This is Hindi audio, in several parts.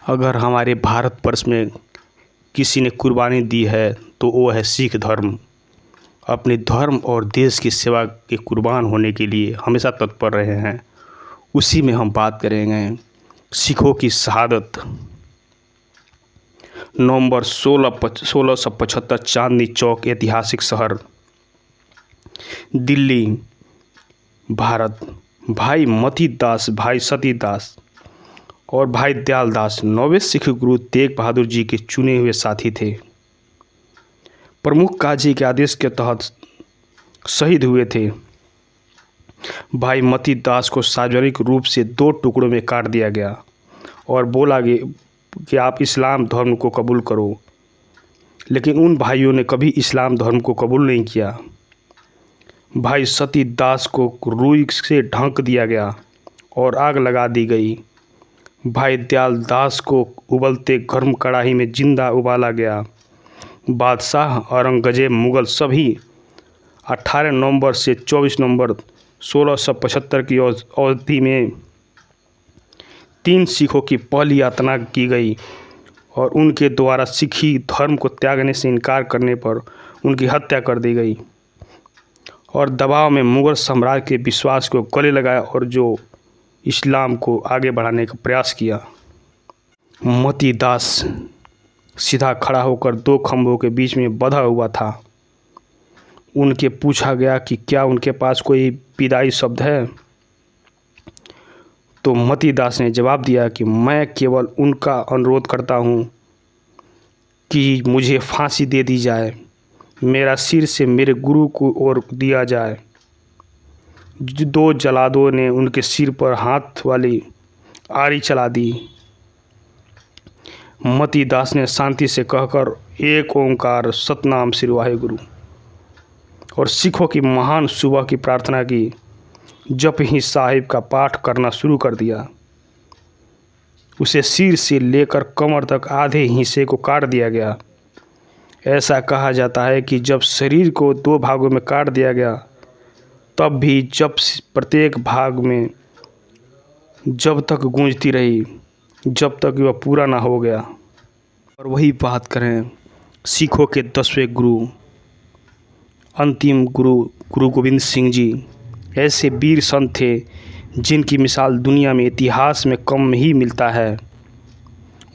अगर हमारे भारतवर्ष में किसी ने कुर्बानी दी है तो वो है सिख धर्म। अपने धर्म और देश की सेवा के कुर्बान होने के लिए हमेशा तत्पर रहे हैं। उसी में हम बात करेंगे सिखों की शहादत। नवंबर 1675 चांदनी चौक ऐतिहासिक शहर दिल्ली भारत। भाई मती दास, भाई सती दास और भाई दयाल दास 9वें सिख गुरु तेग बहादुर जी के चुने हुए साथी थे। प्रमुख काजी के आदेश के तहत शहीद हुए थे। भाई मती दास को सार्वजनिक रूप से 2 टुकड़ों में काट दिया गया और बोला गया कि आप इस्लाम धर्म को कबूल करो, लेकिन उन भाइयों ने कभी इस्लाम धर्म को कबूल नहीं किया। भाई सती दास को रुई से ढक दिया गया और आग लगा दी गई। भाई दयाल दास को उबलते गर्म कढ़ाई में जिंदा उबाला गया। बादशाह औरंगजेब मुग़ल सभी 18 नवंबर से 24 नवंबर 1675 की अवधि में 3 सिखों की पहली यातना की गई और उनके द्वारा सिखी धर्म को त्यागने से इनकार करने पर उनकी हत्या कर दी गई और दबाव में मुग़ल साम्राज्य के विश्वास को गले लगाया और जो इस्लाम को आगे बढ़ाने का प्रयास किया। मती दास सीधा खड़ा होकर 2 खंभों के बीच में बंधा हुआ था। उनके पूछा गया कि क्या उनके पास कोई विदाई शब्द है, तो मती दास ने जवाब दिया कि मैं केवल उनका अनुरोध करता हूँ कि मुझे फांसी दे दी जाए, मेरा सिर से मेरे गुरु को ओर दिया जाए। 2 जल्लादों ने उनके सिर पर हाथ वाली आरी चला दी। मती दास ने शांति से कहकर एक ओंकार सतनाम श्री वाहेगुरु और सिखों की महान सुबह की प्रार्थना की। जप ही साहिब का पाठ करना शुरू कर दिया। उसे सिर से लेकर कमर तक आधे हिस्से को काट दिया गया। ऐसा कहा जाता है कि जब शरीर को 2 भागों में काट दिया गया तब भी जब प्रत्येक भाग में जब तक गूंजती रही जब तक वह पूरा ना हो गया। और वही बात करें सिखों के 10वें गुरु, अंतिम गुरु गोविंद सिंह जी। ऐसे वीर संत थे जिनकी मिसाल दुनिया में इतिहास में कम ही मिलता है।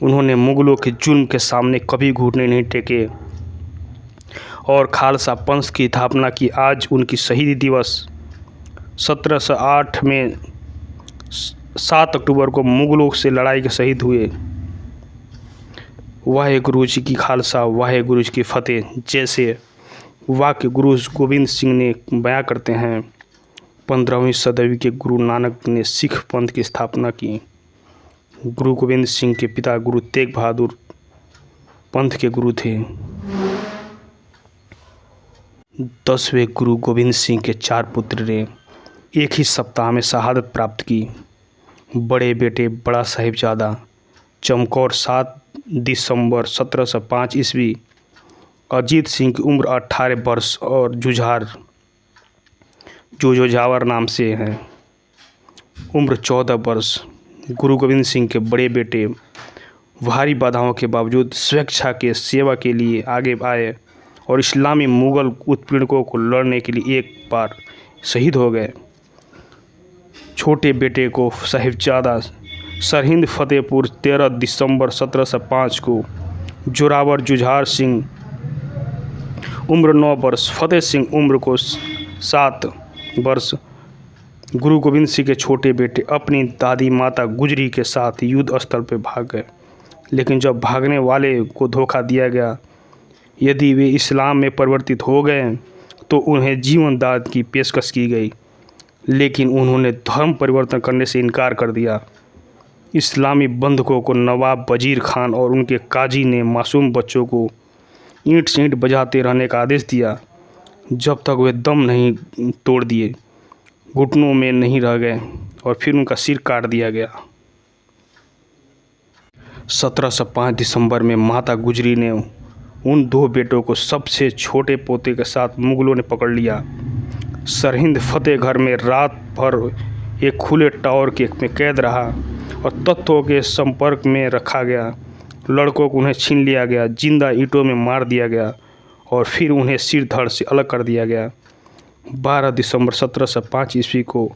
उन्होंने मुग़लों के जुल्म के सामने कभी घुटने नहीं टेके और खालसा पंथ की स्थापना की। आज उनकी शहीदी दिवस 1708 में 7 अक्टूबर को मुग़लों से लड़ाई के शहीद हुए। वाहेगुरु जी की खालसा, वाहेगुरु जी की फतेह जैसे वाक्य गुरु गोविंद सिंह ने बयां करते हैं। 15वीं सदी के गुरु नानक ने सिख पंथ की स्थापना की। गुरु गोविंद सिंह के पिता गुरु तेग बहादुर पंथ के गुरु थे। 10वें गुरु गोविंद सिंह के 4 पुत्र ने एक ही सप्ताह में शहादत प्राप्त की। बड़े बेटे बड़ा साहिबजादा चमकौर 7 दिसंबर 1705 ईस्वी। अजीत सिंह की उम्र 18 वर्ष और जुझार जो जोझावर नाम से हैं उम्र 14 वर्ष। गुरु गोविंद सिंह के बड़े बेटे भारी बाधाओं के बावजूद स्वेच्छा के सेवा के लिए आगे आए और इस्लामी मुग़ल उत्पीड़कों को लड़ने के लिए एक बार शहीद हो गए। छोटे बेटे को साहिबजादा सरहिंद फतेहपुर 13 दिसंबर 1705 को। जोरावर जुझार सिंह उम्र 9 वर्ष, फतेह सिंह उम्र को 7 वर्ष। गुरु गोविंद सिंह के छोटे बेटे अपनी दादी माता गुजरी के साथ युद्ध स्थल पर भाग गए, लेकिन जब भागने वाले को धोखा दिया गया। यदि वे इस्लाम में परिवर्तित हो गए तो उन्हें जीवन दान की पेशकश की गई, लेकिन उन्होंने धर्म परिवर्तन करने से इनकार कर दिया। इस्लामी बंधकों को नवाब वजीर खान और उनके काजी ने मासूम बच्चों को ईंट से ईंट बजाते रहने का आदेश दिया जब तक वे दम नहीं तोड़ दिए, घुटनों में नहीं रह गए और फिर उनका सिर काट दिया गया। 1705 दिसंबर में माता गुजरी ने उन 2 बेटों को सबसे छोटे पोते के साथ मुग़लों ने पकड़ लिया। सरहिंद फतेहगढ़ में रात भर एक खुले टावर के में कैद रहा और तत्वों के संपर्क में रखा गया। लड़कों को उन्हें छीन लिया गया, जिंदा ईंटों में मार दिया गया और फिर उन्हें सिर धड़ से अलग कर दिया गया। 12 दिसंबर 1705 ईस्वी को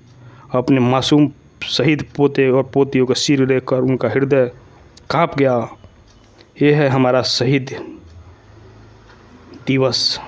अपने मासूम शहीद पोते और पोतियों का सिर लेकर उनका हृदय कांप गया। यह है हमारा शहीद दिवस।